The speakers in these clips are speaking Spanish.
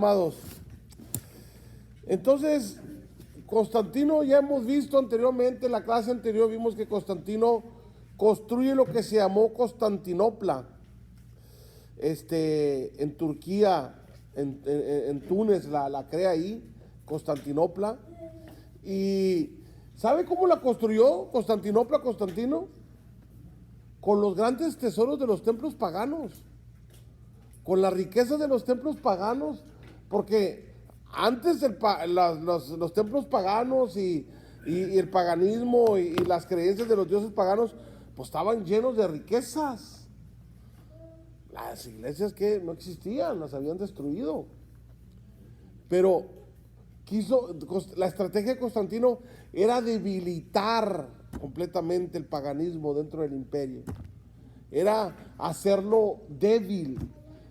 Amados, entonces Constantino, ya hemos visto anteriormente, en la clase anterior vimos que Constantino construye lo que se llamó Constantinopla, en Turquía, en Túnez, la crea ahí, Constantinopla. ¿Y sabe cómo la construyó Constantinopla, Constantino? Con los grandes tesoros de los templos paganos, con la riqueza de los templos paganos, porque antes los templos paganos y el paganismo y las creencias de los dioses paganos, pues estaban llenos de riquezas. Las iglesias que no existían, las habían destruido. Pero la estrategia de Constantino era debilitar completamente el paganismo dentro del imperio. Era hacerlo débil.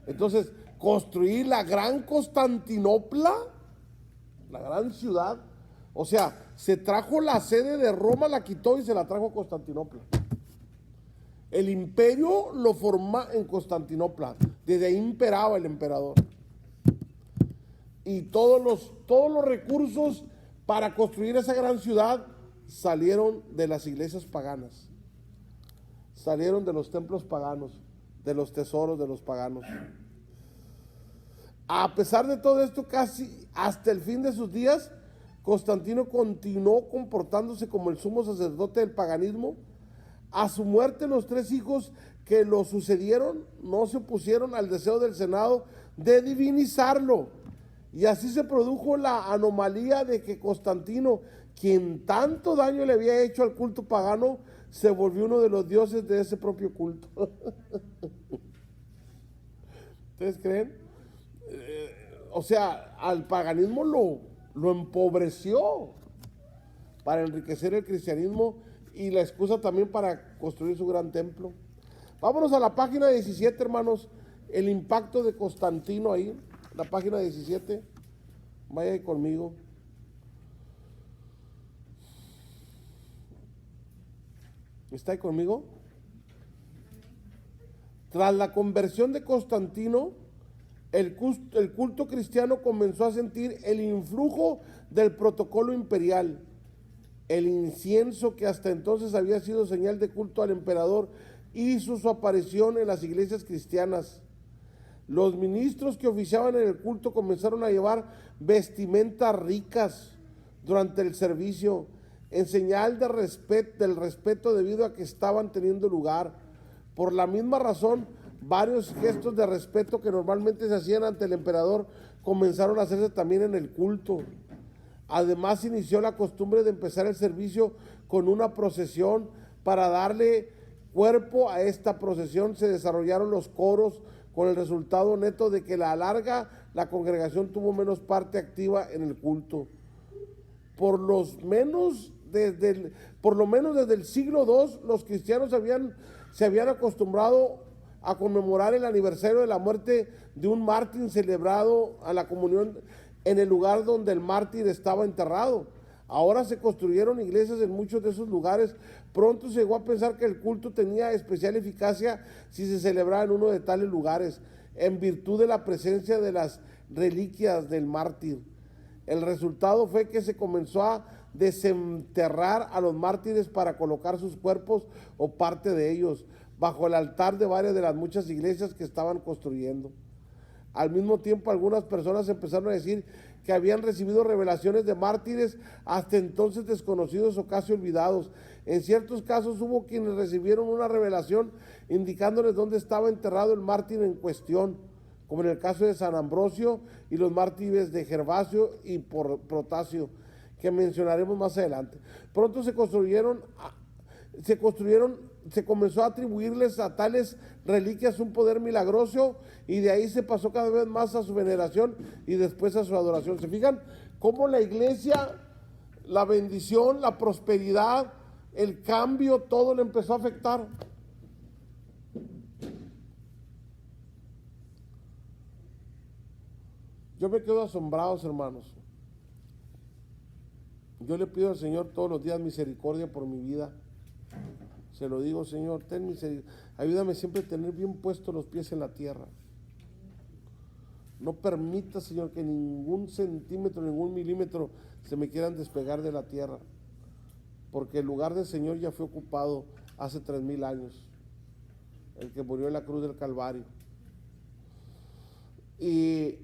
Entonces, construir la gran Constantinopla, la gran ciudad, o sea, se trajo la sede de Roma, la quitó y se la trajo a Constantinopla. El imperio lo formó en Constantinopla, desde ahí imperaba el emperador. Y todos los recursos para construir esa gran ciudad salieron de las iglesias paganas, salieron de los templos paganos, de los tesoros de los paganos. A pesar de todo esto, casi hasta el fin de sus días, Constantino continuó comportándose como el sumo sacerdote del paganismo. A su muerte, los tres hijos que lo sucedieron no se opusieron al deseo del Senado de divinizarlo. Y así se produjo la anomalía de que Constantino, quien tanto daño le había hecho al culto pagano, se volvió uno de los dioses de ese propio culto. ¿Ustedes creen? O sea, al paganismo lo empobreció para enriquecer el cristianismo y la excusa también para construir su gran templo. Vámonos a la página 17, hermanos, el impacto de Constantino ahí, la página 17, vaya ahí conmigo. ¿Está ahí conmigo? Tras la conversión de Constantino, el culto cristiano comenzó a sentir el influjo del protocolo imperial. El incienso, que hasta entonces había sido señal de culto al emperador, hizo su aparición en las iglesias cristianas. Los ministros que oficiaban en el culto comenzaron a llevar vestimentas ricas durante el servicio, en señal del respeto debido a que estaban teniendo lugar. Por la misma razón, varios gestos de respeto que normalmente se hacían ante el emperador comenzaron a hacerse también en el culto. Además, inició la costumbre de empezar el servicio con una procesión. Para darle cuerpo a esta procesión se desarrollaron los coros, con el resultado neto de que a la larga la congregación tuvo menos parte activa en el culto. Por lo menos desde el siglo II, los cristianos se habían acostumbrado a conmemorar el aniversario de la muerte de un mártir celebrado a la comunión en el lugar donde el mártir estaba enterrado. Ahora se construyeron iglesias en muchos de esos lugares. Pronto se llegó a pensar que el culto tenía especial eficacia si se celebraba en uno de tales lugares, en virtud de la presencia de las reliquias del mártir. El resultado fue que se comenzó a desenterrar a los mártires para colocar sus cuerpos o parte de ellos bajo el altar de varias de las muchas iglesias que estaban construyendo. Al mismo tiempo, algunas personas empezaron a decir que habían recibido revelaciones de mártires hasta entonces desconocidos o casi olvidados. En ciertos casos hubo quienes recibieron una revelación indicándoles dónde estaba enterrado el mártir en cuestión, como en el caso de San Ambrosio y los mártires de Gervasio y Protasio, que mencionaremos más adelante. Pronto se comenzó a atribuirles a tales reliquias un poder milagroso, y de ahí se pasó cada vez más a su veneración y después a su adoración. ¿Se fijan cómo la iglesia, la bendición, la prosperidad, el cambio, todo le empezó a afectar? Yo me quedo asombrado, hermanos. Yo le pido al Señor todos los días misericordia por mi vida. Se lo digo, Señor, ten misericordia. Ayúdame siempre a tener bien puestos los pies en la tierra. No permita, Señor, que ningún centímetro, ningún milímetro se me quieran despegar de la tierra, porque el lugar del Señor ya fue ocupado hace 3000 años, el que murió en la cruz del Calvario. Y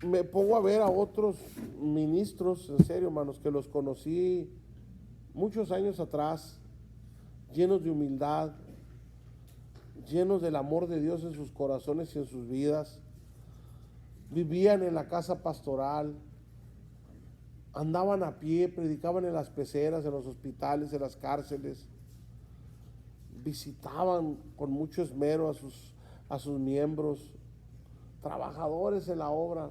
me pongo a ver a otros ministros, en serio, hermanos, que los conocí muchos años atrás, llenos de humildad, llenos del amor de Dios en sus corazones y en sus vidas. Vivían en la casa pastoral, andaban a pie, predicaban en las peceras, en los hospitales, en las cárceles, visitaban con mucho esmero a sus miembros, trabajadores en la obra.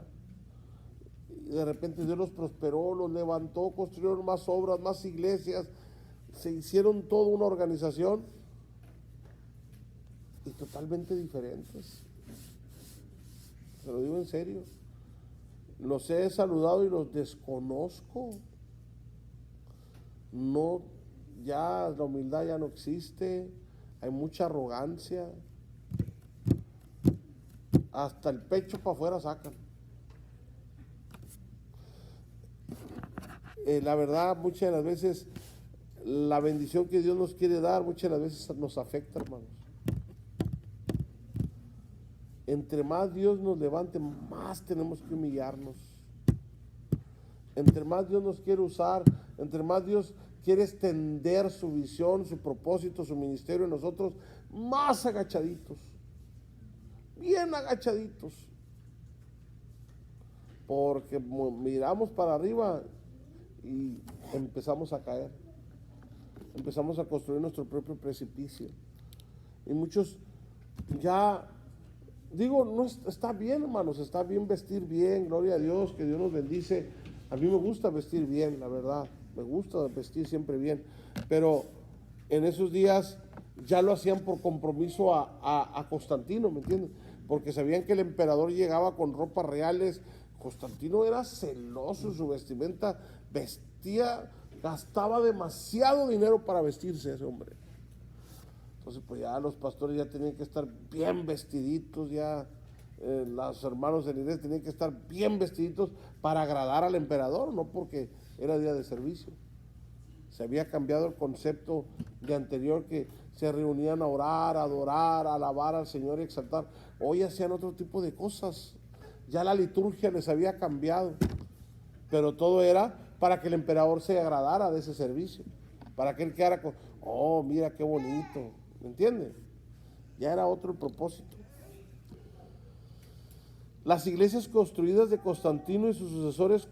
Y de repente Dios los prosperó, los levantó, construyeron más obras, más iglesias, se hicieron toda una organización, y totalmente diferentes. Se lo digo en serio. Los he saludado y los desconozco. No, ya la humildad ya no existe, hay mucha arrogancia, hasta el pecho para afuera sacan. La verdad, muchas de las veces la bendición que Dios nos quiere dar, muchas de las veces nos afecta, hermanos. Entre más Dios nos levante, más tenemos que humillarnos. Entre más Dios nos quiere usar, entre más Dios quiere extender su visión, su propósito, su ministerio en nosotros, más agachaditos, bien agachaditos. Porque miramos para arriba y empezamos a caer, empezamos a construir nuestro propio precipicio. Y muchos ya, digo, no está bien, hermanos, está bien vestir bien, gloria a Dios, que Dios nos bendice. A mí me gusta vestir bien, la verdad, me gusta vestir siempre bien, pero en esos días ya lo hacían por compromiso a Constantino, ¿me entiendes? Porque sabían que el emperador llegaba con ropas reales. Constantino era celoso en su vestimenta, gastaba demasiado dinero para vestirse ese hombre. Entonces pues ya los pastores ya tenían que estar bien vestiditos, ya los hermanos de la iglesia tenían que estar bien vestiditos para agradar al emperador, no porque era día de servicio. Se había cambiado el concepto de anterior, que se reunían a orar, a adorar, a alabar al Señor y exaltar. Hoy hacían otro tipo de cosas, ya la liturgia les había cambiado, pero todo era para que el emperador se agradara de ese servicio, para que él quedara con, oh, mira qué bonito, ¿me entienden? Ya era otro el propósito. Las iglesias construidas de Constantino y sus sucesores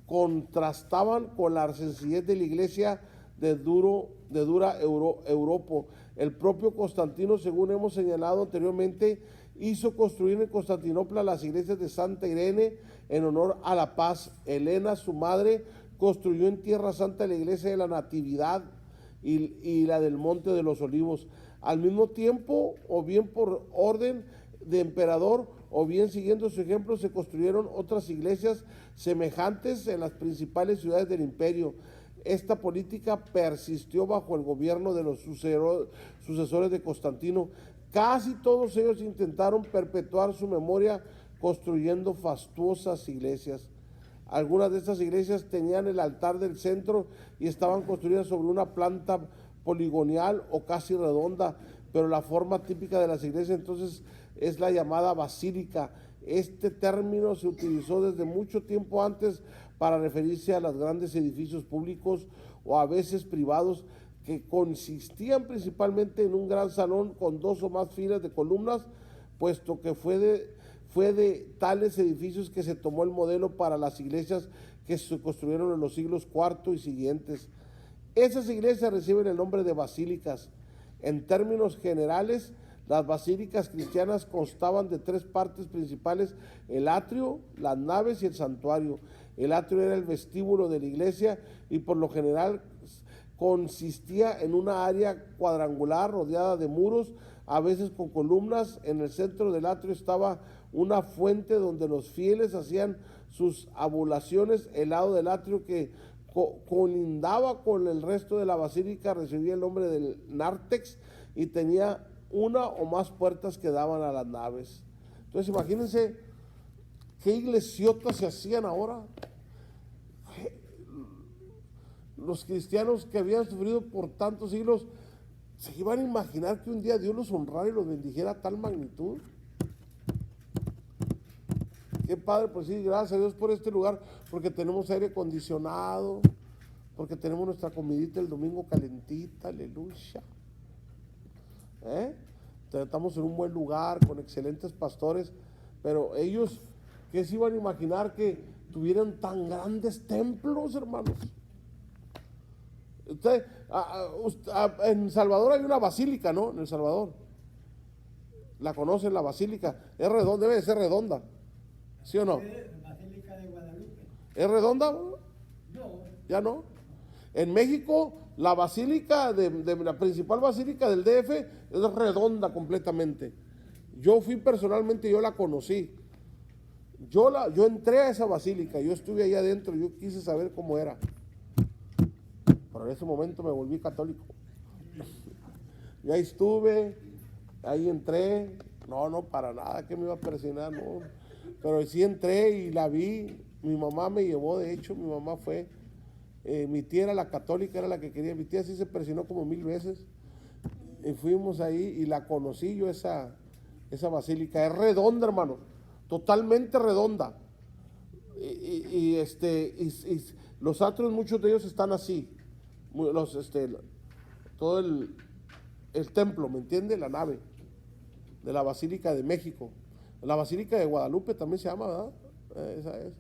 contrastaban con la sencillez de la iglesia de dura Europa. El propio Constantino, según hemos señalado anteriormente, hizo construir en Constantinopla las iglesias de Santa Irene en honor a la paz. Helena, su madre, construyó en Tierra Santa la iglesia de la Natividad y la del Monte de los Olivos. Al mismo tiempo, o bien por orden de emperador, o bien siguiendo su ejemplo, se construyeron otras iglesias semejantes en las principales ciudades del imperio. Esta política persistió bajo el gobierno de los sucesores de Constantino. Casi todos ellos intentaron perpetuar su memoria construyendo fastuosas iglesias. Algunas de estas iglesias tenían el altar del centro y estaban construidas sobre una planta poligonal o casi redonda, pero la forma típica de las iglesias entonces es la llamada basílica. Este término se utilizó desde mucho tiempo antes para referirse a los grandes edificios públicos o a veces privados, que consistían principalmente en un gran salón con 2 o más filas de columnas, puesto que fue de tales edificios que se tomó el modelo para las iglesias que se construyeron en los siglos IV y siguientes. Esas iglesias reciben el nombre de basílicas. En términos generales, las basílicas cristianas constaban de 3 partes principales: el atrio, las naves y el santuario. El atrio era el vestíbulo de la iglesia y por lo general consistía en una área cuadrangular rodeada de muros, a veces con columnas. En el centro del atrio estaba una fuente donde los fieles hacían sus abluciones. El lado del atrio que colindaba con el resto de la basílica recibía el nombre del nártex y tenía una o más puertas que daban a las naves. Entonces imagínense qué iglesiota se hacían ahora. Los cristianos que habían sufrido por tantos siglos, ¿se iban a imaginar que un día Dios los honrara y los bendijera a tal magnitud? Qué padre, pues sí, gracias a Dios por este lugar, porque tenemos aire acondicionado, porque tenemos nuestra comidita el domingo calentita, aleluya. Estamos en un buen lugar, con excelentes pastores, pero ellos, ¿qué se iban a imaginar que tuvieran tan grandes templos, hermanos? En Salvador hay una basílica, ¿no? En El Salvador. ¿La conocen, la basílica? Es redonda, debe de ser redonda. ¿Sí o no? Basílica de Guadalupe. ¿Es redonda? No. ¿Ya no? En México, la basílica de la principal basílica del DF es redonda completamente. Yo fui personalmente, yo la conocí. Yo entré a esa basílica, yo estuve ahí adentro, yo quise saber cómo era. Pero en ese momento me volví católico. Y ahí estuve, ahí entré. No, para nada que me iba a presionar, no. Pero sí entré y la vi. Mi mamá me llevó, de hecho, mi mamá fue. Mi tía era la católica, era la que quería. Mi tía sí se presionó como 1000 veces. Y fuimos ahí y la conocí yo, esa basílica. Es redonda, hermano. Totalmente redonda. Y los atrios, muchos de ellos están así. Todo el templo, ¿me entiende? La nave de la Basílica de México. La Basílica de Guadalupe también se llama, ¿verdad? Esa es.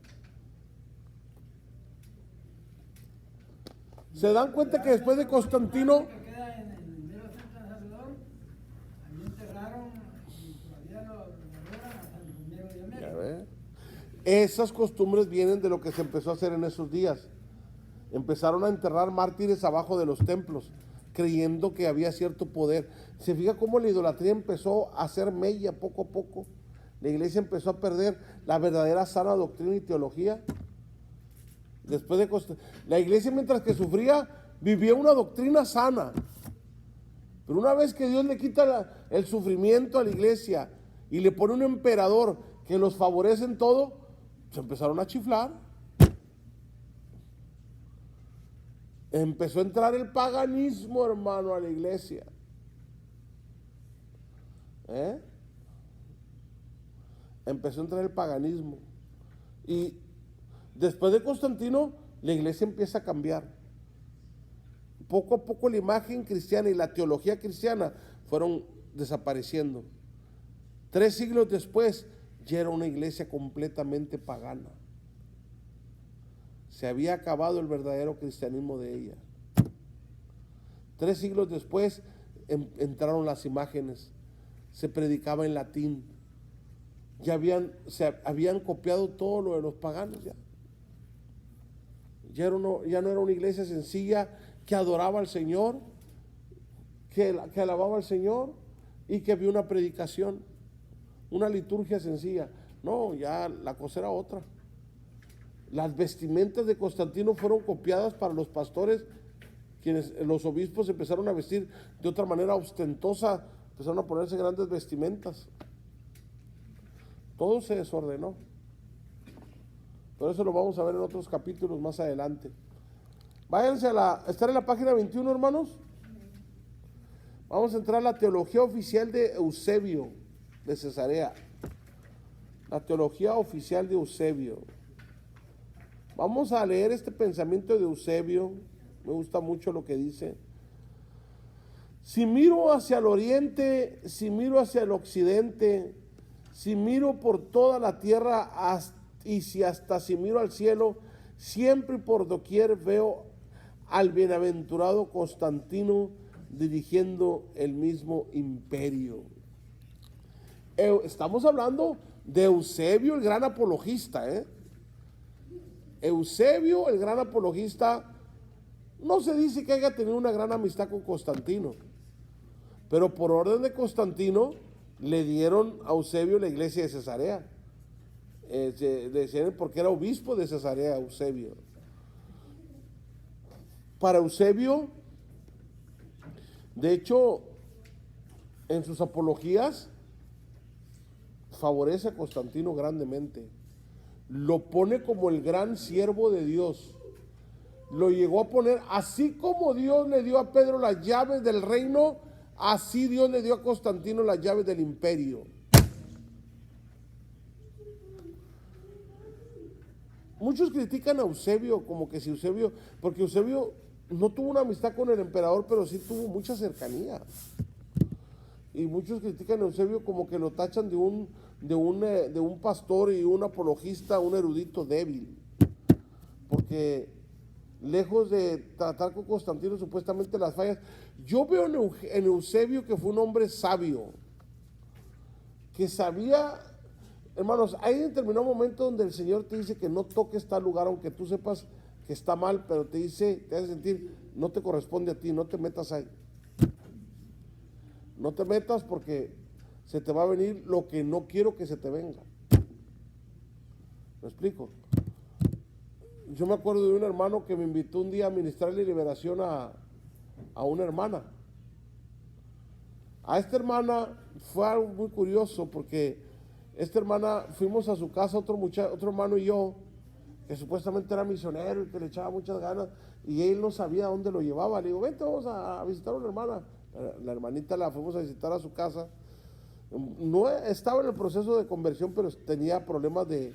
¿Se dan cuenta que después de Constantino? Que queda en el mero centro de Salvador, allí enterraron y todavía lo adoran hasta el 1 de enero. Esas costumbres vienen de lo que se empezó a hacer en esos días. Empezaron a enterrar mártires abajo de los templos, creyendo que había cierto poder. ¿Se fija cómo la idolatría empezó a hacer mella poco a poco? La iglesia empezó a perder la verdadera sana doctrina y teología. Después de la iglesia, mientras que sufría, vivía una doctrina sana. Pero una vez que Dios le quita el sufrimiento a la iglesia y le pone un emperador que los favorece en todo, se empezaron a chiflar. Empezó a entrar el paganismo, hermano, a la iglesia. Empezó a entrar el paganismo. Y después de Constantino, la iglesia empieza a cambiar. Poco a poco la imagen cristiana y la teología cristiana fueron desapareciendo. 3 siglos después, ya era una iglesia completamente pagana. Se había acabado el verdadero cristianismo de ella. 3 siglos después entraron las imágenes. Se predicaba en latín. Se habían copiado todo lo de los paganos ya. Ya no era una iglesia sencilla que adoraba al Señor, que alababa al Señor y que había una predicación, una liturgia sencilla. No, ya la cosa era otra. Las vestimentas de Constantino fueron copiadas para los pastores, los obispos empezaron a vestir de otra manera ostentosa, empezaron a ponerse grandes vestimentas. Todo se desordenó. Pero eso lo vamos a ver en otros capítulos más adelante. Váyanse estar en la página 21, hermanos. Vamos a entrar a la teología oficial de Eusebio de Cesarea. La teología oficial de Eusebio. Vamos a leer este pensamiento de Eusebio. Me gusta mucho lo que dice. Si miro hacia el oriente, si miro hacia el occidente, si miro por toda la tierra y si miro al cielo, siempre y por doquier veo al bienaventurado Constantino dirigiendo el mismo imperio. Estamos hablando de Eusebio, el gran apologista, Eusebio, el gran apologista, no se dice que haya tenido una gran amistad con Constantino, pero por orden de Constantino le dieron a Eusebio la iglesia de Cesarea. Decían porque era obispo de Cesarea, Eusebio. Para Eusebio, de hecho, en sus apologías, favorece a Constantino grandemente. lo pone como el gran siervo de Dios. Lo llegó a poner, así como Dios le dio a Pedro las llaves del reino, así Dios le dio a Constantino las llaves del imperio. Muchos critican a Eusebio, como que si Eusebio, porque Eusebio no tuvo una amistad con el emperador, pero sí tuvo mucha cercanía. Y muchos critican a Eusebio como que lo tachan de un pastor y un apologista, un erudito débil. Porque lejos de tratar con Constantino supuestamente las fallas, yo veo en Eusebio que fue un hombre sabio, que sabía, hermanos, hay un determinado momento donde el Señor te dice que no toques tal lugar, aunque tú sepas que está mal, pero te dice, te hace sentir, no te corresponde a ti, no te metas ahí. No te metas porque se te va a venir lo que no quiero que se te venga. ¿Me explico? Yo me acuerdo de un hermano que me invitó un día a ministrarle liberación a una hermana. A esta hermana fue algo muy curioso porque esta hermana, fuimos a su casa, otro hermano y yo, que supuestamente era misionero y que le echaba muchas ganas, y él no sabía a dónde lo llevaba. Le digo, vente, vamos a visitar a una hermana. La hermanita la fuimos a visitar a su casa. No estaba en el proceso de conversión, pero tenía problemas de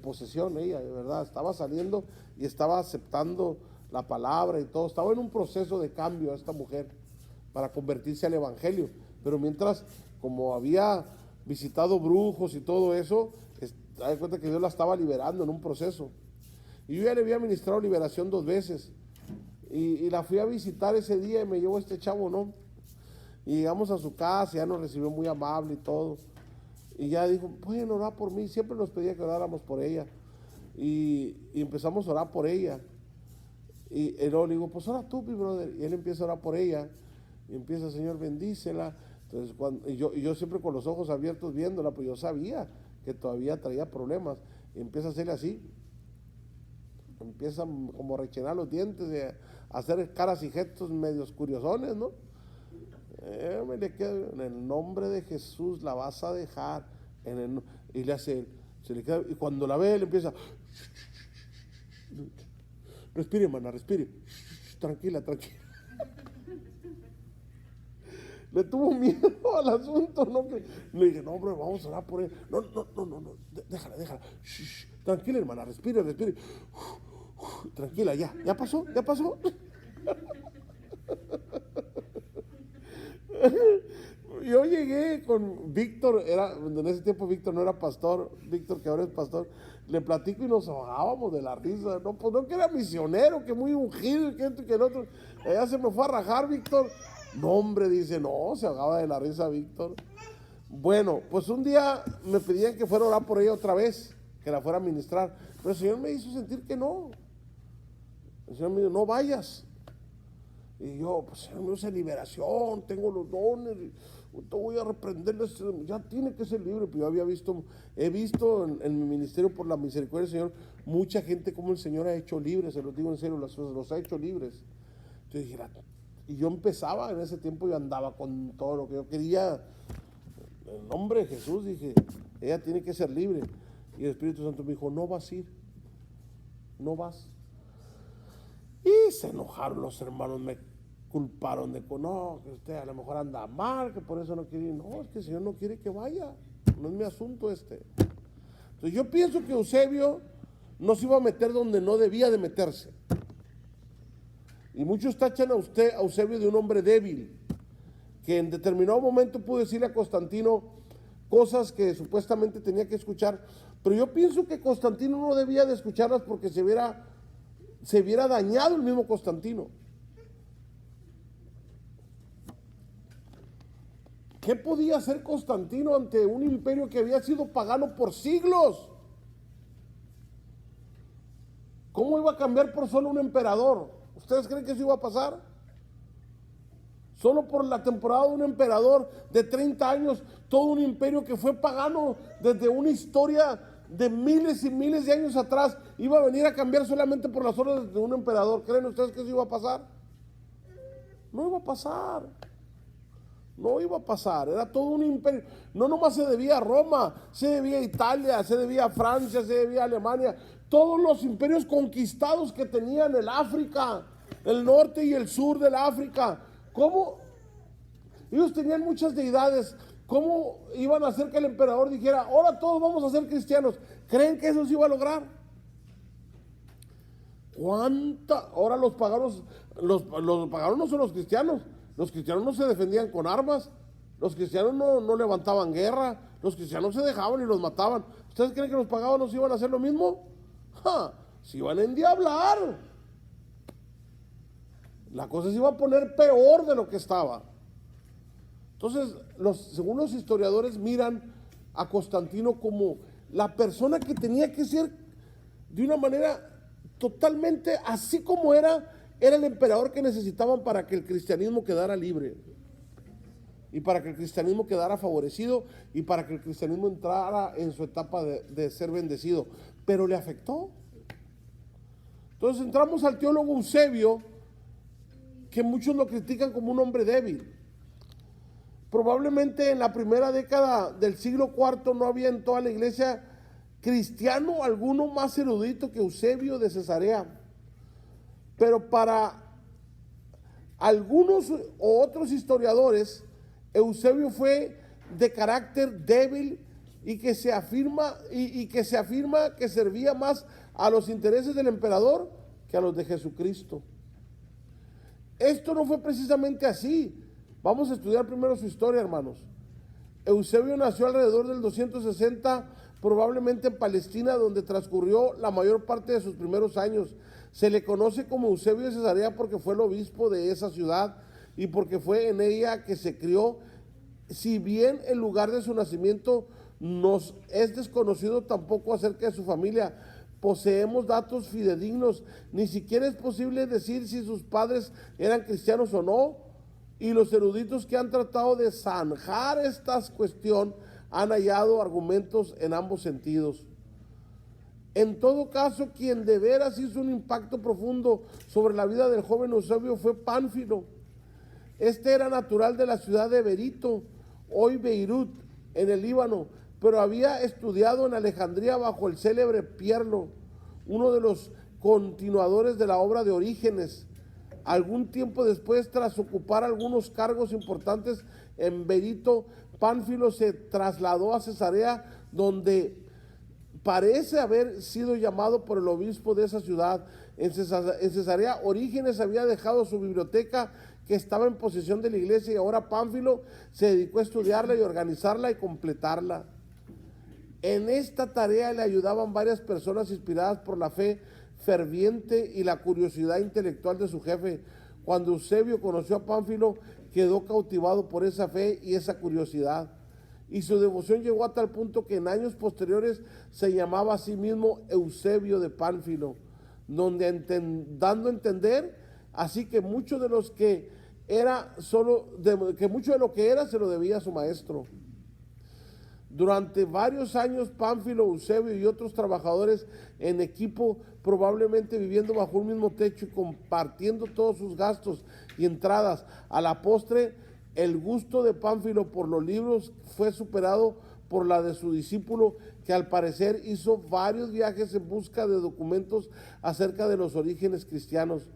posesión ella, de verdad. Estaba saliendo y estaba aceptando la palabra y todo. Estaba en un proceso de cambio esta mujer para convertirse al evangelio. Pero mientras, como había visitado brujos y todo eso, da cuenta que Dios la estaba liberando en un proceso. Y yo ya le había ministrado liberación 2 veces. Y la fui a visitar ese día y me llevó este chavo, ¿no? Y llegamos a su casa, ya nos recibió muy amable y todo. Y ya dijo, pueden orar por mí. Siempre nos pedía que oráramos por ella. Y empezamos a orar por ella. Y luego le digo, pues ora tú, mi brother. Y él empieza a orar por ella. Y empieza, Señor, bendícela. Entonces, y yo siempre con los ojos abiertos viéndola, pues yo sabía que todavía traía problemas. Y empieza a hacerle así. Empieza como a rechenar los dientes, a hacer caras y gestos medios curiosones, ¿no? Le queda, en el nombre de Jesús la vas a dejar. Y le hace, se le queda, y cuando la ve, él empieza, respire, hermana, respire, tranquila, tranquila. Le tuvo miedo al asunto, ¿no? Le dije, no, hombre, vamos a orar por él. No, déjala. Tranquila, hermana, respire. Tranquila, ya pasó. Yo llegué con Víctor, en ese tiempo Víctor no era pastor, Víctor que ahora es pastor, le platico y nos ahogábamos de la risa, no, pues no que era misionero, que muy ungido, que esto y que el otro, ella se me fue a rajar Víctor, no hombre, dice, no, se ahogaba de la risa Víctor. Bueno, pues un día me pedían que fuera a orar por ella otra vez, que la fuera a ministrar, pero el Señor me hizo sentir que no, el Señor me dijo, no vayas. Y yo, pues Señor, me hace liberación, tengo los dones, te voy a reprenderles, ya tiene que ser libre. Pero yo he visto en mi ministerio por la misericordia del Señor, mucha gente como el Señor ha hecho libres, se los digo en serio, los ha hecho libres. Entonces dije, y yo empezaba en ese tiempo, yo andaba con todo lo que yo quería, en el nombre de Jesús, dije, ella tiene que ser libre. Y el Espíritu Santo me dijo, no vas a ir, no vas. Y se enojaron los hermanos, me culparon de que no, que usted a lo mejor anda mal, que por eso no quiere ir. No, es que el Señor no quiere que vaya, no es mi asunto este. Entonces yo pienso que Eusebio no se iba a meter donde no debía de meterse. Y muchos tachan a Eusebio de un hombre débil, que en determinado momento pudo decirle a Constantino cosas que supuestamente tenía que escuchar, pero yo pienso que Constantino no debía de escucharlas porque se hubiera dañado el mismo Constantino. ¿Qué podía hacer Constantino ante un imperio que había sido pagano por siglos? ¿Cómo iba a cambiar por solo un emperador? ¿Ustedes creen que eso iba a pasar? Solo por la temporada de un emperador de 30 años, todo un imperio que fue pagano desde una historia de miles y miles de años atrás, iba a venir a cambiar solamente por las órdenes de un emperador. ¿Creen ustedes que eso iba a pasar? No iba a pasar. No iba a pasar, era todo un imperio. No nomás se debía a Roma, se debía a Italia, se debía a Francia, se debía a Alemania. Todos los imperios conquistados que tenían el África, el norte y el sur del África. ¿Cómo? Ellos tenían muchas deidades. ¿Cómo iban a hacer que el emperador dijera, ahora todos vamos a ser cristianos? ¿Creen que eso se iba a lograr? Ahora los paganos no son los cristianos. Los cristianos no se defendían con armas. Los cristianos no levantaban guerra. Los cristianos se dejaban y los mataban. ¿Ustedes creen que los paganos iban a hacer lo mismo? Se iban a endiablar. La cosa se iba a poner peor de lo que estaba. Entonces, según los historiadores, miran a Constantino como la persona que tenía que ser de una manera totalmente así como era el emperador que necesitaban para que el cristianismo quedara libre y para que el cristianismo quedara favorecido y para que el cristianismo entrara en su etapa de ser bendecido. Pero le afectó. Entonces entramos al teólogo Eusebio, que muchos lo critican como un hombre débil. Probablemente en la primera década del siglo IV no había en toda la iglesia cristiano alguno más erudito que Eusebio de Cesarea. Pero para algunos o otros historiadores, Eusebio fue de carácter débil y que se afirma que servía más a los intereses del emperador que a los de Jesucristo. Esto no fue precisamente así. Vamos a estudiar primero su historia, hermanos. Eusebio nació alrededor del 260, probablemente en Palestina, donde transcurrió la mayor parte de sus primeros años. Se le conoce como Eusebio de Cesarea porque fue el obispo de esa ciudad y porque fue en ella que se crió. Si bien el lugar de su nacimiento nos es desconocido tampoco acerca de su familia, poseemos datos fidedignos. Ni siquiera es posible decir si sus padres eran cristianos o no, y los eruditos que han tratado de zanjar esta cuestión han hallado argumentos en ambos sentidos. En todo caso, quien de veras hizo un impacto profundo sobre la vida del joven Eusebio fue Pánfilo. Este era natural de la ciudad de Berito, hoy Beirut, en el Líbano, pero había estudiado en Alejandría bajo el célebre Pierlo, uno de los continuadores de la obra de Orígenes. Algún tiempo después, tras ocupar algunos cargos importantes en Berito, Pánfilo se trasladó a Cesarea, donde parece haber sido llamado por el obispo de esa ciudad. En Cesarea, Orígenes había dejado su biblioteca que estaba en posesión de la iglesia y ahora Pánfilo se dedicó a estudiarla y organizarla y completarla. En esta tarea le ayudaban varias personas inspiradas por la fe ferviente y la curiosidad intelectual de su jefe. Cuando Eusebio conoció a Pánfilo, quedó cautivado por esa fe y esa curiosidad, y su devoción llegó a tal punto que en años posteriores se llamaba a sí mismo Eusebio de Pánfilo, dando a entender así que mucho de lo que era se lo debía a su maestro. Durante varios años, Pánfilo, Eusebio y otros trabajadores en equipo, probablemente viviendo bajo un mismo techo y compartiendo todos sus gastos y entradas. A la postre, el gusto de Pánfilo por los libros fue superado por la de su discípulo, que al parecer hizo varios viajes en busca de documentos acerca de los orígenes cristianos.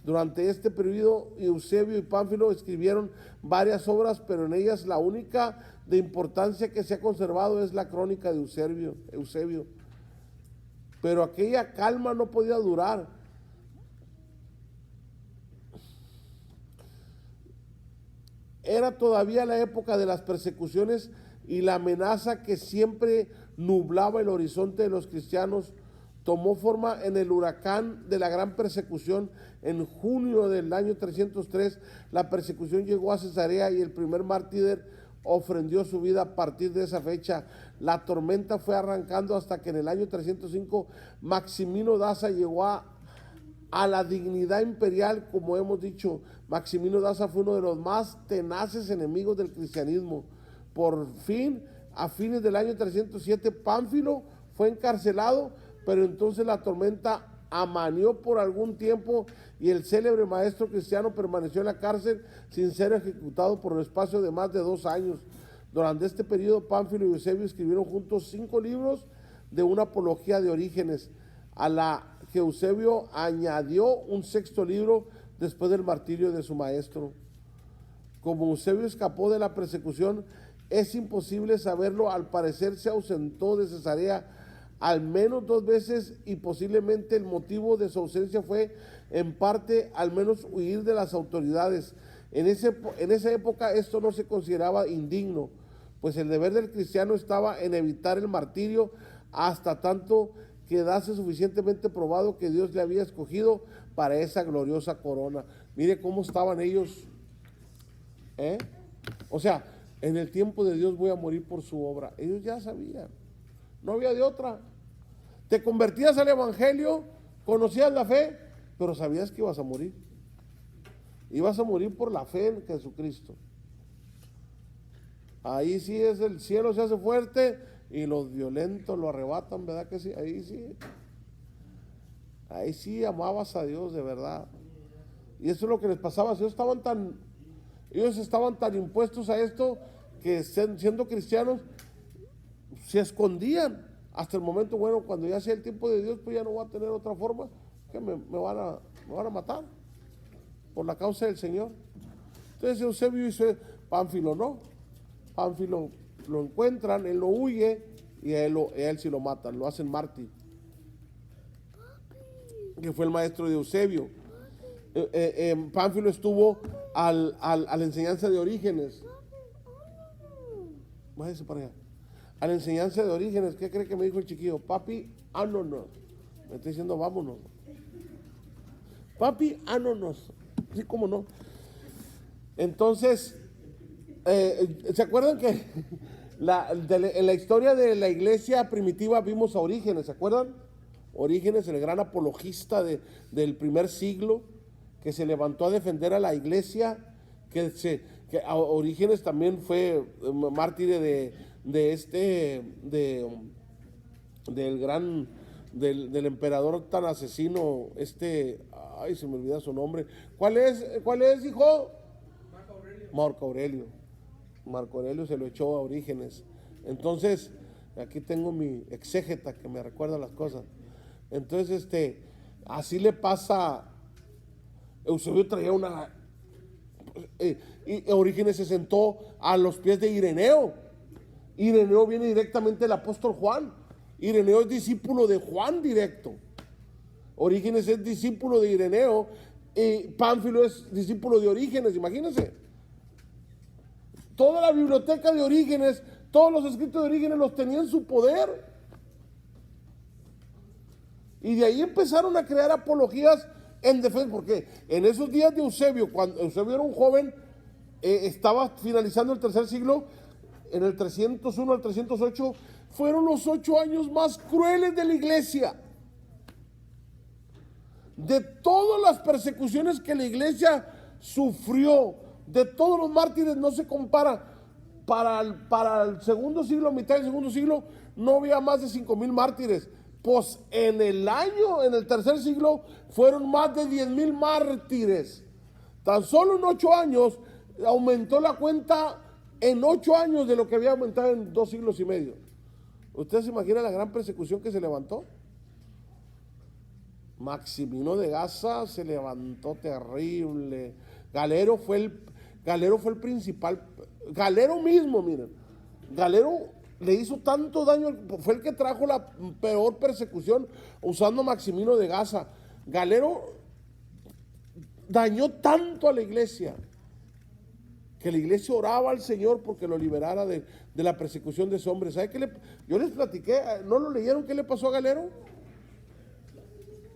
Durante este periodo, Eusebio y Pánfilo escribieron varias obras, pero en ellas la única de importancia que se ha conservado es la crónica de Eusebio. Pero aquella calma no podía durar. Era todavía la época de las persecuciones y la amenaza que siempre nublaba el horizonte de los cristianos tomó forma en el huracán de la gran persecución. En junio del año 303, la persecución llegó a Cesarea y el primer mártir ofrendió su vida a partir de esa fecha. La tormenta fue arrancando hasta que en el año 305 Maximino Daza llegó a la dignidad imperial. Como hemos dicho, Maximino Daza fue uno de los más tenaces enemigos del cristianismo. Por fin, a fines del año 307, Pánfilo fue encarcelado, pero entonces la tormenta amaneó por algún tiempo y el célebre maestro cristiano permaneció en la cárcel sin ser ejecutado por el espacio de más de 2 años. Durante este periodo, Pánfilo y Eusebio escribieron juntos 5 libros de una apología de Orígenes, a la que Eusebio añadió un 6º libro después del martirio de su maestro. Como Eusebio escapó de la persecución, es imposible saberlo. Al parecer se ausentó de Cesarea al menos 2 veces y posiblemente el motivo de su ausencia fue en parte al menos huir de las autoridades. En esa época esto no se consideraba indigno, pues el deber del cristiano estaba en evitar el martirio hasta tanto quedase suficientemente probado que Dios le había escogido para esa gloriosa corona. Mire cómo estaban ellos. O sea, en el tiempo de Dios voy a morir por su obra. Ellos ya sabían, no había de otra. Te convertías al evangelio, conocías la fe, pero sabías que ibas a morir. Ibas a morir por la fe en Jesucristo. Ahí sí es, el cielo se hace fuerte y los violentos lo arrebatan, ¿verdad que sí? Ahí sí amabas a Dios de verdad. Y eso es lo que les pasaba. Ellos estaban tan impuestos a esto que siendo cristianos se escondían hasta el momento, bueno, cuando ya sea el tiempo de Dios, pues ya no va a tener otra forma, que me van a matar por la causa del Señor. Entonces Eusebio dice, Pánfilo no. Pánfilo lo encuentran, él lo huye y a él sí lo matan, lo hacen mártir, que fue el maestro de Eusebio. Pánfilo estuvo a la enseñanza de Orígenes. Váyase para allá. A la enseñanza de Orígenes. ¿Qué cree que me dijo el chiquillo? Papi, ánonos. Me está diciendo vámonos. Papi, ánonos. Sí, cómo no. Entonces, ¿se acuerdan que en la historia de la iglesia primitiva vimos a Orígenes? ¿Se acuerdan? Orígenes, el gran apologista del primer siglo, que se levantó a defender a la iglesia, que Orígenes también fue mártir del emperador tan asesino, ay, se me olvida su nombre. ¿Cuál es, hijo? Marco Aurelio. Marco Aurelio se lo echó a Orígenes. Entonces, aquí tengo mi exégeta que me recuerda las cosas. Entonces, así le pasa. Eusebio traía y Orígenes se sentó a los pies de Ireneo. Ireneo viene directamente del apóstol Juan. Ireneo es discípulo de Juan directo. Orígenes es discípulo de Ireneo y Pánfilo es discípulo de Orígenes, imagínense. Toda la biblioteca de Orígenes, todos los escritos de Orígenes los tenía en su poder. Y de ahí empezaron a crear apologías en defensa, porque en esos días de Eusebio, cuando Eusebio era un joven, estaba finalizando el 3er siglo, en el 301 al 308, fueron los 8 años más crueles de la iglesia. De todas las persecuciones que la iglesia sufrió, de todos los mártires, no se compara. Para el 2 siglo, mitad del 2 siglo, no había más de 5,000 mártires. Pues en el 3er siglo, fueron más de 10,000 mártires. Tan solo en 8 años, aumentó la cuenta en 8 años de lo que había aumentado en 2 siglos y medio. ¿Usted se imagina la gran persecución que se levantó? Maximino de Gaza se levantó terrible. Galero fue el principal. Galero mismo, miren. Galero le hizo tanto daño, fue el que trajo la peor persecución usando Maximino de Gaza. Galero dañó tanto a la iglesia que la iglesia oraba al Señor porque lo liberara de la persecución de ese hombre. ¿Sabe qué yo les platiqué? ¿No lo leyeron? ¿Qué le pasó a Galero?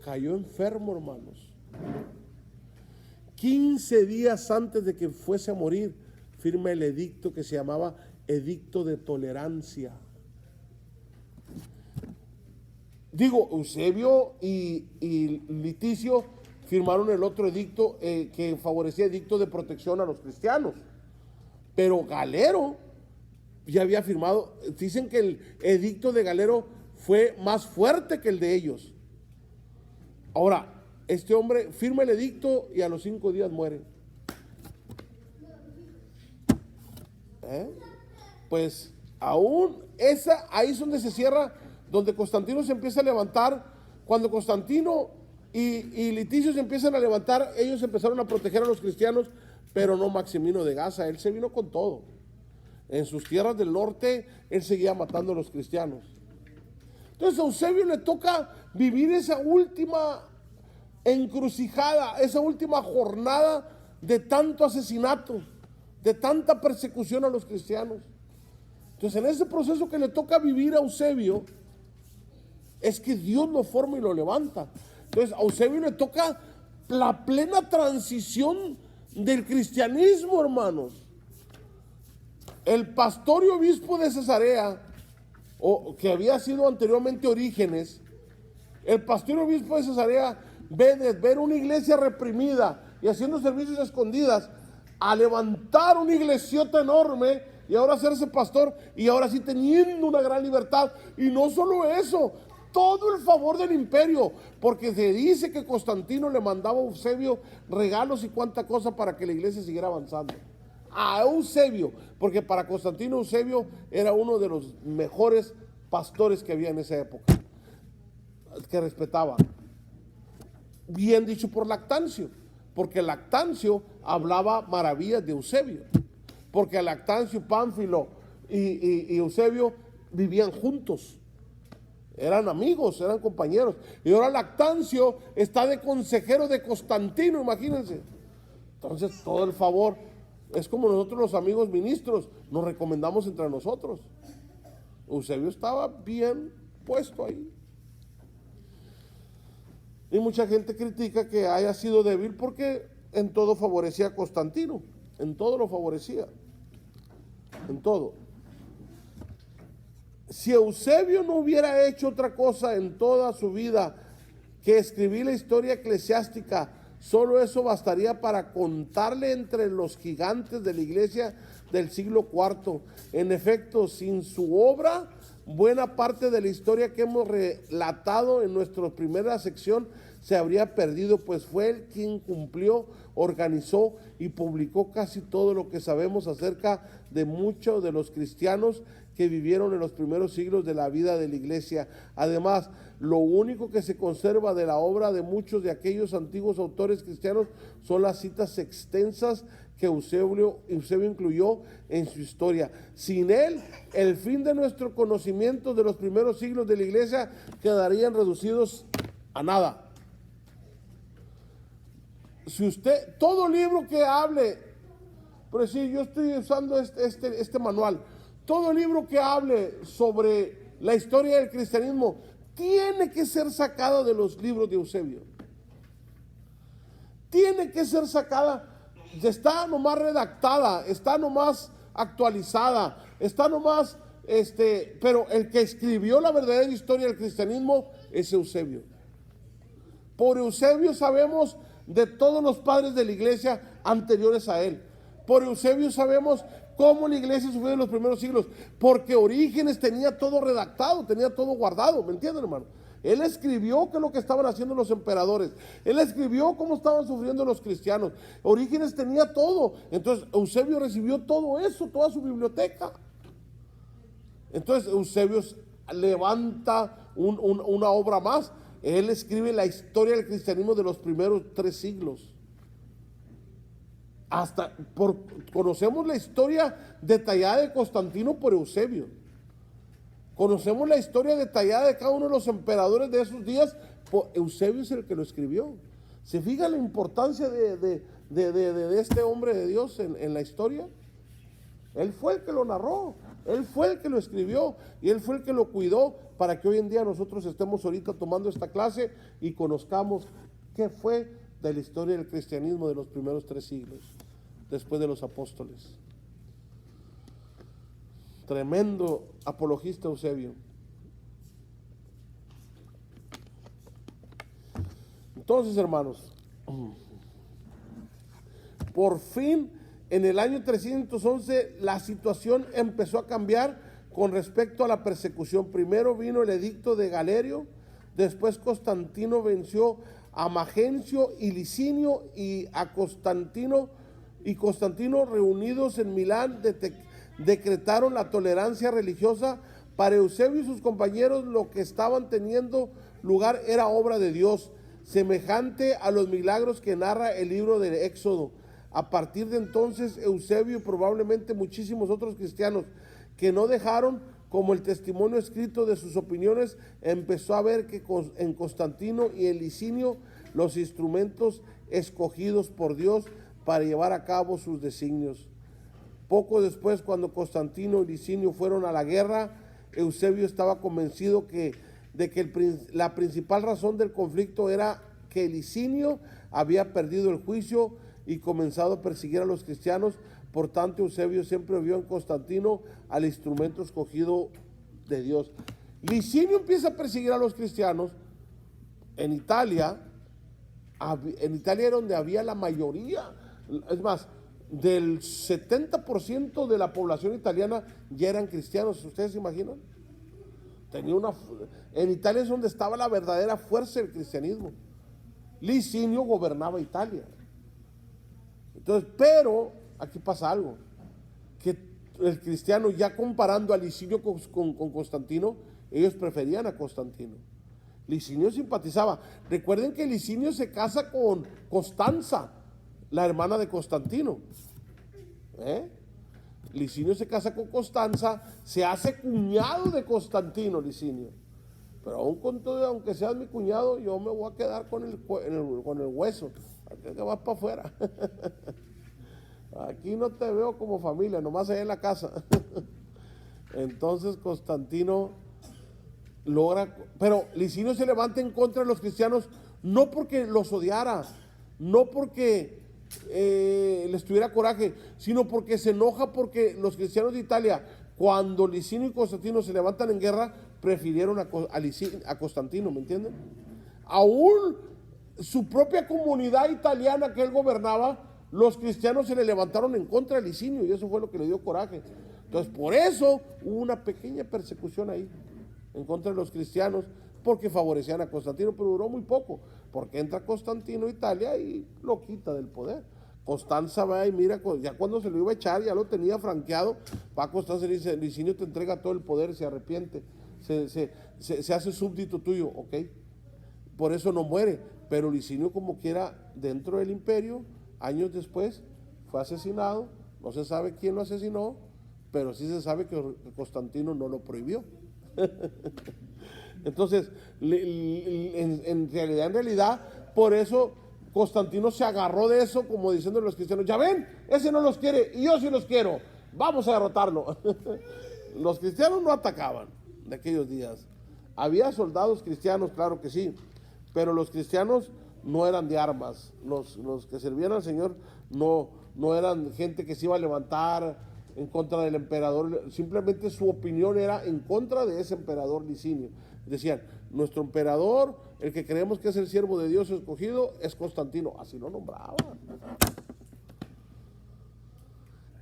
Cayó enfermo, hermanos. 15 días antes de que fuese a morir, firma el edicto que se llamaba Edicto de Tolerancia. Digo, Eusebio y Liticio firmaron el otro edicto que favorecía edicto de protección a los cristianos. Pero Galero ya había firmado. Dicen que el edicto de Galero fue más fuerte que el de ellos. Ahora, este hombre firma el edicto y a los 5 días muere. Pues aún ahí es donde se cierra, donde Constantino se empieza a levantar. Cuando Constantino y Liticio se empiezan a levantar, ellos empezaron a proteger a los cristianos, pero no Maximino de Gaza. Él se vino con todo. En sus tierras del norte, él seguía matando a los cristianos. Entonces a Eusebio le toca vivir esa última encrucijada, esa última jornada de tanto asesinato, de tanta persecución a los cristianos. Entonces en ese proceso que le toca vivir a Eusebio, es que Dios lo forma y lo levanta. Entonces a Eusebio le toca la plena transición del cristianismo, hermanos. El pastor y obispo de Cesarea, que había sido anteriormente Orígenes, el pastor y obispo de Cesarea ve de ver una iglesia reprimida y haciendo servicios escondidas, a levantar una iglesiota enorme y ahora hacerse pastor, y ahora sí teniendo una gran libertad. Y no solo eso, todo el favor del imperio, porque se dice que Constantino le mandaba a Eusebio regalos y cuánta cosa para que la iglesia siguiera avanzando. A Eusebio, porque para Constantino Eusebio era uno de los mejores pastores que había en esa época, que respetaba. Bien dicho por Lactancio, porque Lactancio hablaba maravillas de Eusebio, porque Lactancio, Pánfilo y Eusebio vivían juntos, eran amigos, eran compañeros. Y ahora Lactancio está de consejero de Constantino, imagínense. Entonces todo el favor es como nosotros los amigos ministros, nos recomendamos entre nosotros. Eusebio estaba bien puesto ahí. Y mucha gente critica que haya sido débil porque en todo favorecía a Constantino, en todo lo favorecía, en todo. Si Eusebio no hubiera hecho otra cosa en toda su vida que escribir la historia eclesiástica, solo eso bastaría para contarle entre los gigantes de la iglesia del siglo IV. En efecto, sin su obra, buena parte de la historia que hemos relatado en nuestra primera sección se habría perdido, pues fue él quien cumplió, organizó y publicó casi todo lo que sabemos acerca de muchos de los cristianos que vivieron en los primeros siglos de la vida de la iglesia. Además, lo único que se conserva de la obra de muchos de aquellos antiguos autores cristianos son las citas extensas que Eusebio incluyó en su historia. Sin él, el fin de nuestro conocimiento de los primeros siglos de la iglesia quedarían reducidos a nada. Si usted, todo libro que hable, pero sí, yo estoy usando este manual, todo libro que hable sobre la historia del cristianismo tiene que ser sacado de los libros de Eusebio. Tiene que ser sacada, está nomás redactada, está nomás actualizada, está nomás, pero el que escribió la verdadera historia del cristianismo es Eusebio. Por Eusebio sabemos de todos los padres de la iglesia anteriores a él. Por Eusebio sabemos cómo la iglesia sufrió en los primeros siglos, porque Orígenes tenía todo redactado, tenía todo guardado, ¿me entienden, hermano? Él escribió qué es lo que estaban haciendo los emperadores, él escribió cómo estaban sufriendo los cristianos. Orígenes tenía todo, entonces Eusebio recibió todo eso, toda su biblioteca. Entonces Eusebio levanta una obra más. Él escribe la historia del cristianismo de los primeros 3 siglos. Conocemos la historia detallada de Constantino por Eusebio. Conocemos la historia detallada de cada uno de los emperadores de esos días. Eusebio es el que lo escribió. ¿Se fija la importancia de este hombre de Dios en la historia? Él fue el que lo narró, él fue el que lo escribió y él fue el que lo cuidó para que hoy en día nosotros estemos ahorita tomando esta clase y conozcamos qué fue de la historia del cristianismo de los primeros 3 siglos, después de los apóstoles. Tremendo apologista Eusebio. Entonces, hermanos, por fin en el año 311 la situación empezó a cambiar con respecto a la persecución. Primero vino el edicto de Galerio, después Constantino venció a Magencio y Licinio y a Constantino, reunidos en Milán, decretaron la tolerancia religiosa. Para Eusebio y sus compañeros, lo que estaban teniendo lugar era obra de Dios, semejante a los milagros que narra el libro del Éxodo. A partir de entonces, Eusebio y probablemente muchísimos otros cristianos que no dejaron como el testimonio escrito de sus opiniones, empezó a ver que en Constantino y en Licinio los instrumentos escogidos por Dios para llevar a cabo sus designios. Poco después, cuando Constantino y Licinio fueron a la guerra, Eusebio estaba convencido de que la principal razón del conflicto era que Licinio había perdido el juicio y comenzado a perseguir a los cristianos. Por tanto, Eusebio siempre vio en Constantino al instrumento escogido de Dios. Licinio empieza a perseguir a los cristianos en Italia. En Italia era donde había la mayoría, es más, del 70% de la población italiana ya eran cristianos. ¿Ustedes se imaginan? En Italia es donde estaba la verdadera fuerza del cristianismo. Licinio gobernaba Italia. Entonces, pero aquí pasa algo, que el cristiano, ya comparando a Licinio con Constantino, ellos preferían a Constantino. Licinio simpatizaba. Recuerden que Licinio se casa con Constanza, la hermana de Constantino. Licinio se casa con Constanza, se hace cuñado de Constantino, Licinio. Pero aún con todo, aunque seas mi cuñado, yo me voy a quedar con el hueso. Aquí que vas para afuera. Aquí no te veo como familia, nomás allá en la casa. Entonces Constantino logra, pero Licinio se levanta en contra de los cristianos, no porque los odiara, no porque les tuviera coraje, sino porque se enoja porque los cristianos de Italia, cuando Licinio y Constantino se levantan en guerra, prefirieron a Constantino, ¿me entienden? Aún su propia comunidad italiana que él gobernaba, los cristianos se le levantaron en contra de Licinio, y eso fue lo que le dio coraje. Entonces, por eso hubo una pequeña persecución ahí en contra de los cristianos, porque favorecían a Constantino, pero duró muy poco, porque entra Constantino a Italia y lo quita del poder. Constanza va y mira, ya cuando se lo iba a echar, ya lo tenía franqueado, va a Constanza y le dice: Licinio te entrega todo el poder y se arrepiente, se hace súbdito tuyo, ok, por eso no muere, pero Licinio, como quiera, dentro del imperio, años después, fue asesinado. No se sabe quién lo asesinó, pero sí se sabe que Constantino no lo prohibió. Entonces, en realidad, por eso Constantino se agarró de eso, como diciendo a los cristianos: ya ven, ese no los quiere y yo sí los quiero, vamos a derrotarlo. Los cristianos no atacaban de aquellos días. Había soldados cristianos, claro que sí, pero los cristianos no eran de armas. Los que servían al Señor no eran gente que se iba a levantar en contra del emperador. Simplemente su opinión era en contra de ese emperador Licinio. Decían: nuestro emperador, el que creemos que es el siervo de Dios escogido, es Constantino. Así lo nombraban.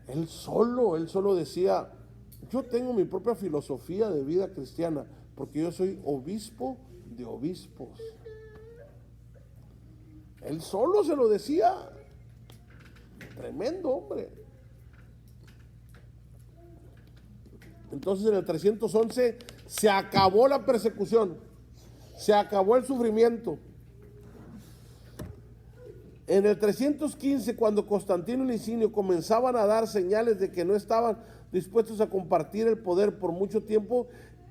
Él solo decía: yo tengo mi propia filosofía de vida cristiana, porque yo soy obispo de obispos. Él solo se lo decía. Tremendo hombre. Entonces, en el 311 se acabó la persecución, se acabó el sufrimiento. En el 315, cuando Constantino y Licinio comenzaban a dar señales de que no estaban dispuestos a compartir el poder por mucho tiempo,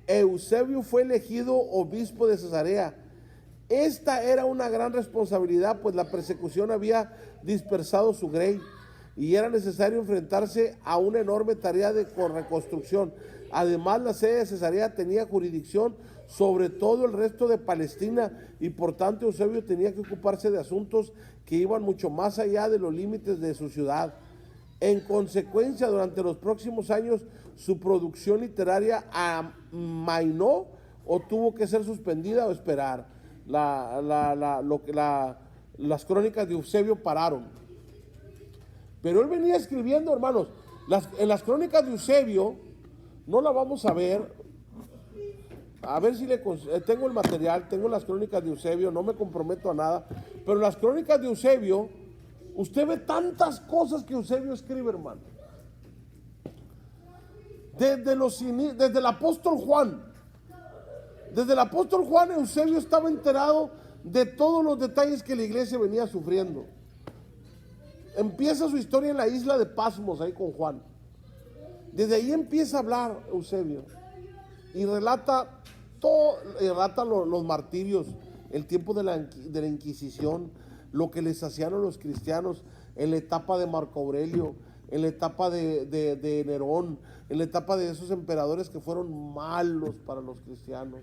Eusebio fue elegido obispo de Cesarea. Esta era una gran responsabilidad, pues la persecución había dispersado su grey y era necesario enfrentarse a una enorme tarea de reconstrucción. Además, la sede de Cesarea tenía jurisdicción sobre todo el resto de Palestina, y por tanto Eusebio tenía que ocuparse de asuntos que iban mucho más allá de los límites de su ciudad. En consecuencia, durante los próximos años, su producción literaria amainó o tuvo que ser suspendida o esperar. Las crónicas de Eusebio pararon. Pero él venía escribiendo, hermanos, en las crónicas de Eusebio, no la vamos a ver, A ver si tengo el material, tengo las crónicas de Eusebio, no me comprometo a nada, pero en las crónicas de Eusebio, usted ve tantas cosas que Eusebio escribe, hermano. Desde el apóstol Juan, Eusebio estaba enterado de todos los detalles que la iglesia venía sufriendo. Empieza su historia en la isla de Pasmos, ahí con Juan. Desde ahí empieza a hablar Eusebio y relata los martirios, el tiempo de la Inquisición, lo que les hacían a los cristianos en la etapa de Marco Aurelio, en la etapa de Nerón, en la etapa de esos emperadores que fueron malos para los cristianos,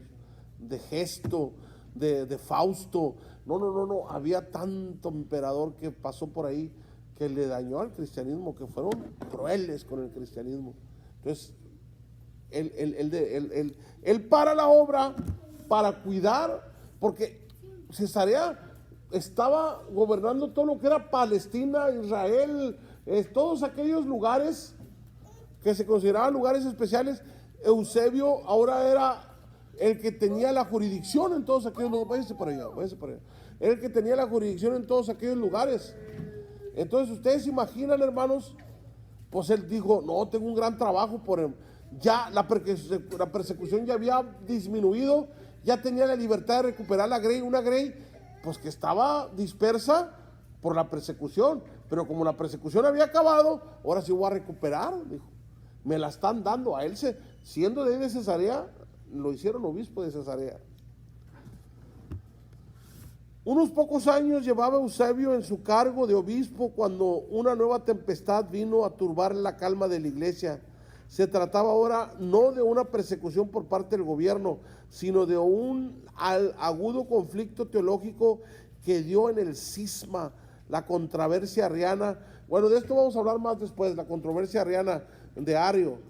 de Gesto, de Fausto. No, había tanto emperador que pasó por ahí que le dañó al cristianismo, que fueron crueles con el cristianismo. Entonces, él para la obra para cuidar, porque Cesarea estaba gobernando todo lo que era Palestina, Israel, todos aquellos lugares que se consideraban lugares especiales. Eusebio ahora era el que tenía la jurisdicción en todos aquellos lugares. Váyase para allá. Era el que tenía la jurisdicción en todos aquellos lugares. Entonces ustedes se imaginan, hermanos, pues él dijo, no, tengo un gran trabajo por él. Ya la persecución ya había disminuido, ya tenía la libertad de recuperar una Grey, pues que estaba dispersa por la persecución, pero como la persecución había acabado, ahora sí voy a recuperar, dijo. Me la están dando a él, siendo de Cesarea, lo hicieron obispo de Cesarea. Unos pocos años llevaba Eusebio en su cargo de obispo cuando una nueva tempestad vino a turbar la calma de la iglesia. Se trataba ahora no de una persecución por parte del gobierno, sino de un agudo conflicto teológico que dio en el cisma, la controversia arriana. Bueno, de esto vamos a hablar más después, la controversia arriana de Ario,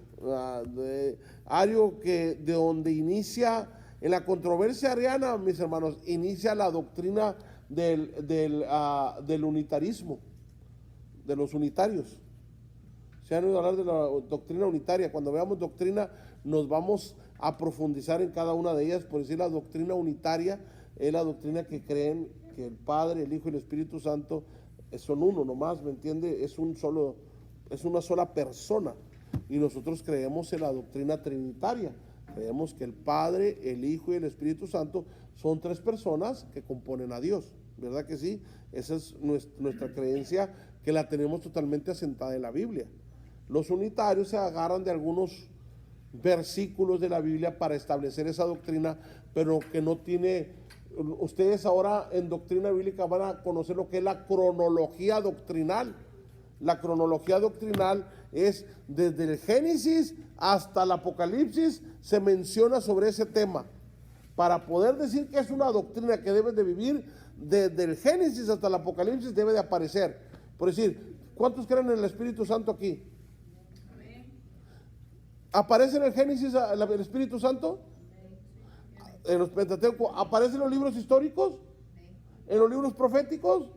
que de donde inicia, en la controversia arriana, mis hermanos, inicia la doctrina del unitarismo, de los unitarios. Se han oído hablar de la doctrina unitaria. Cuando veamos doctrina, nos vamos a profundizar en cada una de ellas. Por decir, la doctrina unitaria es la doctrina que creen que el Padre, el Hijo y el Espíritu Santo son uno nomás, ¿me entiende? Es una sola persona. Y nosotros creemos en la doctrina trinitaria. Creemos que el Padre, el Hijo y el Espíritu Santo son tres personas que componen a Dios, ¿verdad que sí? Esa es nuestra creencia, que la tenemos totalmente asentada en la Biblia. Los unitarios se agarran de algunos versículos de la Biblia para establecer esa doctrina, pero que no tiene. Ustedes ahora en doctrina bíblica van a conocer lo que es la cronología doctrinal. La cronología doctrinal es desde el Génesis hasta el Apocalipsis, se menciona sobre ese tema. Para poder decir que es una doctrina que debes de vivir, desde el Génesis hasta el Apocalipsis debe de aparecer. Por decir, ¿cuántos creen en el Espíritu Santo aquí? ¿Aparece en el Génesis el Espíritu Santo? En los Pentateuco. ¿Aparece en los libros históricos? ¿En los libros proféticos?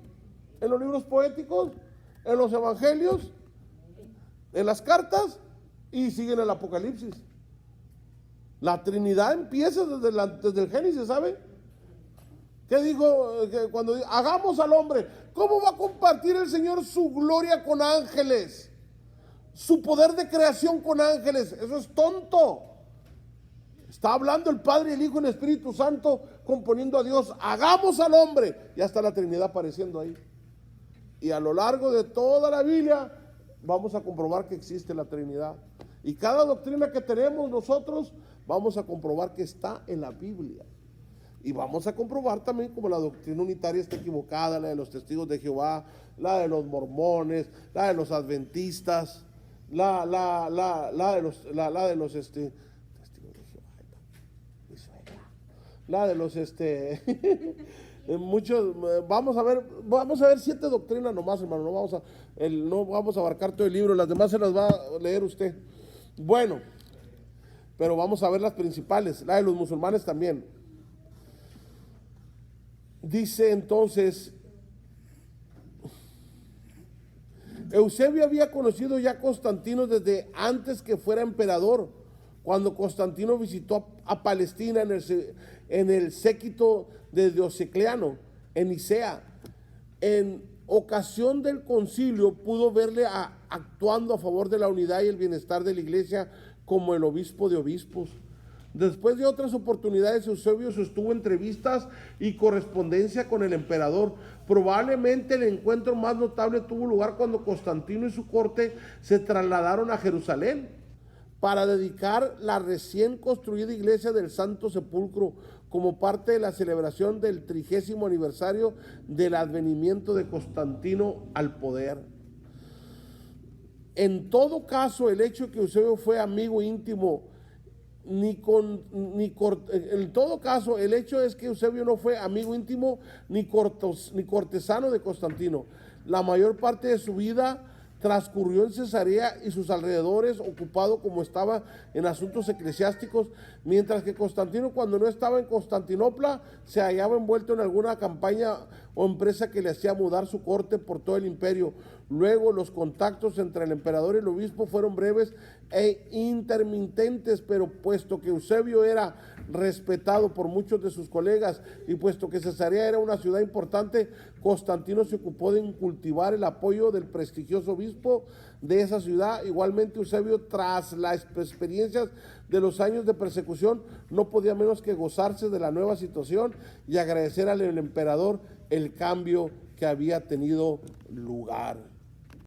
¿En los libros poéticos? ¿En los evangelios? ¿En las cartas? Y sigue en el Apocalipsis. La Trinidad empieza desde el Génesis, ¿sabe? ¿Qué dijo? Cuando dijo, hagamos al hombre. ¿Cómo va a compartir el Señor su gloria con ángeles? Su poder de creación con ángeles. Eso es tonto. Está hablando el Padre, el Hijo y el Espíritu Santo componiendo a Dios. Hagamos al hombre. Ya está la Trinidad apareciendo ahí. Y a lo largo de toda la Biblia vamos a comprobar que existe la Trinidad. Y cada doctrina que tenemos nosotros vamos a comprobar que está en la Biblia. Y vamos a comprobar también como la doctrina unitaria está equivocada, la de los testigos de Jehová, la de los mormones, la de los adventistas, la de los testigos de Jehová, la de los muchos. Vamos a ver 7 doctrinas nomás, hermano. No vamos a abarcar todo el libro, las demás se las va a leer usted. Bueno, pero vamos a ver las principales, la de los musulmanes también. Dice entonces, Eusebio había conocido ya a Constantino desde antes que fuera emperador, cuando Constantino visitó a Palestina en el séquito de Diocleciano, en Nicea. En ocasión del concilio pudo verle actuando a favor de la unidad y el bienestar de la iglesia como el obispo de obispos. Después de otras oportunidades, Eusebio sostuvo entrevistas y correspondencia con el emperador. Probablemente el encuentro más notable tuvo lugar cuando Constantino y su corte se trasladaron a Jerusalén para dedicar la recién construida iglesia del Santo Sepulcro como parte de la celebración del 30º aniversario del advenimiento de Constantino al poder. En todo caso, el hecho de que Eusebio fue amigo íntimo en todo caso, el hecho es que Eusebio no fue amigo íntimo ni cortesano de Constantino. La mayor parte de su vida transcurrió en Cesarea y sus alrededores, ocupado como estaba en asuntos eclesiásticos, mientras que Constantino, cuando no estaba en Constantinopla, se hallaba envuelto en alguna campaña o empresa que le hacía mudar su corte por todo el imperio. Luego, los contactos entre el emperador y el obispo fueron breves e intermitentes, pero puesto que Eusebio era respetado por muchos de sus colegas y puesto que Cesarea era una ciudad importante, Constantino se ocupó de cultivar el apoyo del prestigioso obispo de esa ciudad. Igualmente, Eusebio, tras las experiencias de los años de persecución, no podía menos que gozarse de la nueva situación y agradecer al emperador el cambio que había tenido lugar.